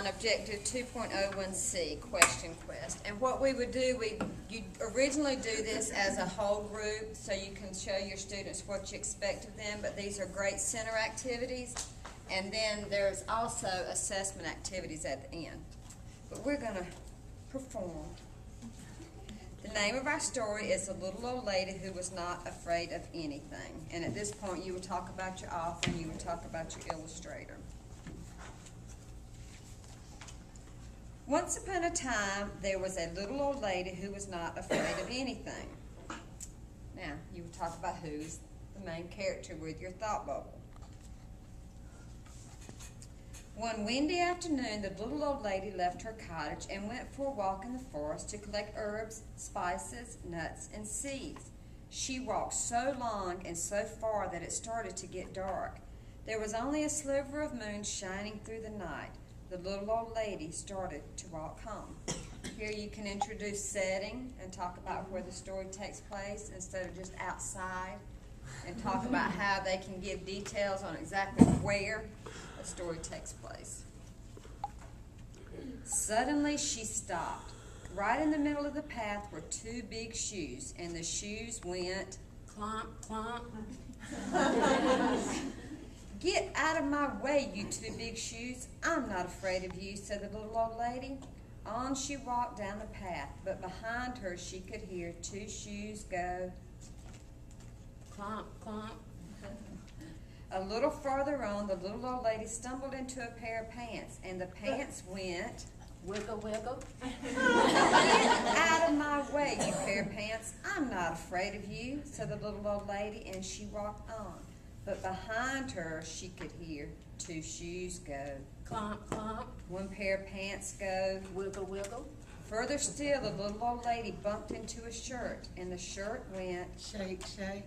9, Objective 2.01C, Question Quest. And what we would do, you originally do this as a whole group so you can show your students what you expect of them, but these are grade center activities. And then there's also assessment activities at the end. But we're going to perform. The name of our story is The Little Old Lady Who Was Not Afraid of Anything. And at this point, you will talk about your author and you will talk about your illustrator. Once upon a time, there was a little old lady who was not afraid of anything. Now, you will talk about who's the main character with your thought bubble. One windy afternoon, the little old lady left her cottage and went for a walk in the forest to collect herbs, spices, nuts, and seeds. She walked so long and so far that it started to get dark. There was only a sliver of moon shining through the night. The little old lady started to walk home. Here you can introduce setting and talk about where the story takes place instead of just outside, and talk about how they can give details on exactly where a story takes place. Suddenly she stopped. Right in the middle of the path were two big shoes, and the shoes went clomp, clomp. Get out of my way, you two big shoes. I'm not afraid of you, said the little old lady. On she walked down the path, but behind her she could hear two shoes go clomp, clomp. A little farther on, the little old lady stumbled into a pair of pants, and the pants went wiggle, wiggle. Get out of my way, you pair of pants. I'm not afraid of you, said the little old lady, and she walked on. But behind her, she could hear two shoes go clomp, clomp. One pair of pants go wiggle, wiggle. Further still, the little old lady bumped into a shirt, and the shirt went shake, shake.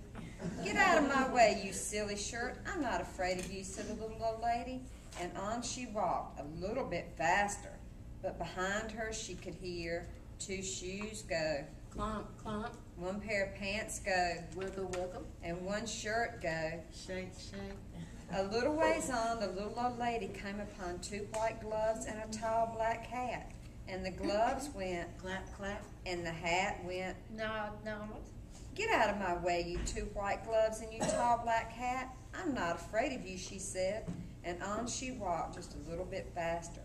Get out of my way, you silly shirt. I'm not afraid of you, said the little old lady. And on she walked, a little bit faster. But behind her, she could hear two shoes go clomp, clomp. One pair of pants go wiggle, wiggle. And one shirt go shake, shake. A little ways on, the little old lady came upon two white gloves and a tall black hat. And the gloves went clap, clap. And the hat went nod, nod. Get out of my way, you two white gloves and you tall black hat. I'm not afraid of you, she said. And on she walked just a little bit faster.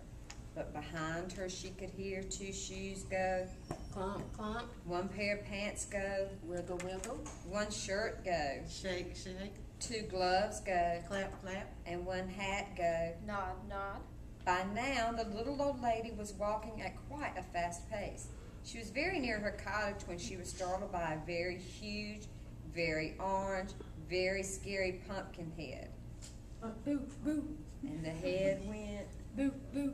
But behind her she could hear two shoes go clomp, clomp. One pair of pants go wiggle, wiggle. One shirt go shake, shake. Two gloves go clap, clap. And one hat go nod, nod. By now, the little old lady was walking at quite a fast pace. She was very near her cottage when she was startled by a very huge, very orange, very scary pumpkin head. Boo, boo. And the head went boo, boo.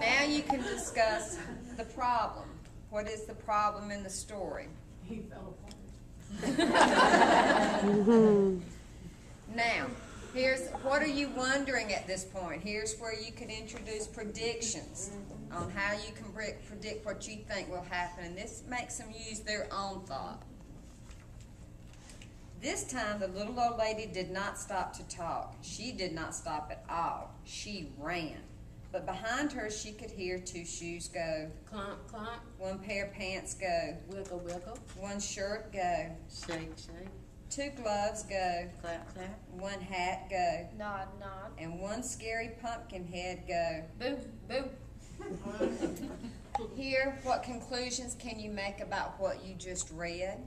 Now you can discuss the problem. What is the problem in the story? He fell apart. Now, here's what are you wondering at this point? Here's where you can introduce predictions on how you can predict what you think will happen, and this makes them use their own thought. This time, the little old lady did not stop to talk. She did not stop at all. She ran. But behind her, she could hear two shoes go clomp, clomp. One pair of pants go wiggle, wiggle. One shirt go shake, shake. Two gloves go clap, clap. One hat go nod, nod. And one scary pumpkin head go boo, boo. Here, what conclusions can you make about what you just read?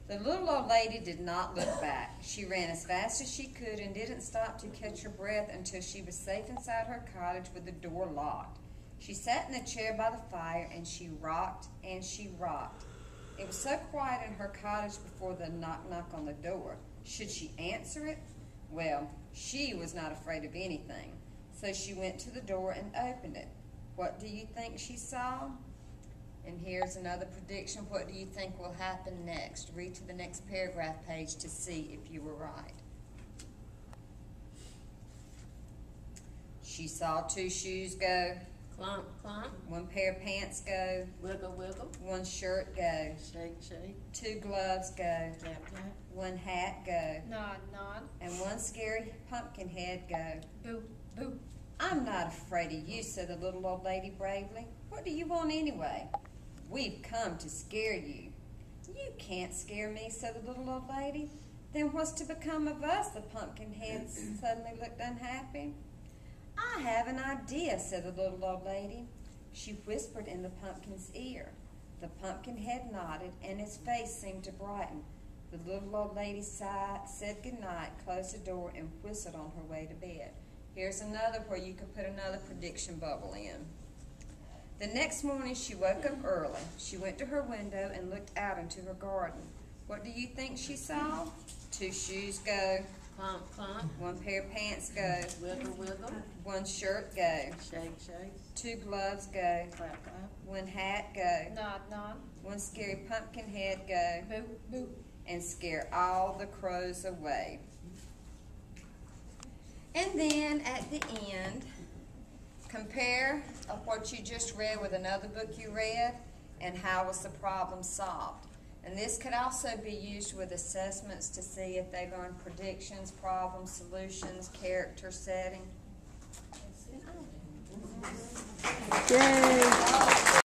The little old lady did not look back. She ran as fast as she could and didn't stop to catch her breath until she was safe inside her cottage with the door locked. She sat in a chair by the fire and she rocked and she rocked. It was so quiet in her cottage before the knock-knock on the door. Should she answer it? Well, she was not afraid of anything. So she went to the door and opened it. What do you think she saw? And here's another prediction. What do you think will happen next? Read to the next paragraph page to see if you were right. She saw two shoes go clomp, clomp. One pair of pants go wiggle, wiggle. One shirt go shake, shake. Two gloves go clap, clap. One hat, go. Nod, nod. And one scary pumpkin head, go. Boo, boo. I'm not afraid of you, said the little old lady bravely. What do you want anyway? We've come to scare you. You can't scare me, said the little old lady. Then what's to become of us? The pumpkin head suddenly looked unhappy. I have an idea, said the little old lady. She whispered in the pumpkin's ear. The pumpkin head nodded, and his face seemed to brighten. The little old lady sighed, said goodnight, closed the door, and whistled on her way to bed. Here's another where you could put another prediction bubble in. The next morning she woke up early. She went to her window and looked out into her garden. What do you think she saw? Two shoes, go. Plump, plump. One pair of pants, go. Wiggle, wiggle. One shirt, go. Shake, shake. Two gloves, go. Clap, clap. One hat, go. Nod, nod. One scary pumpkin head, go. Boo, boo. And scare all the crows away. And then at the end, compare what you just read with another book you read and how was the problem solved. And this could also be used with assessments to see if they learn predictions, problem solutions, character setting. Yay!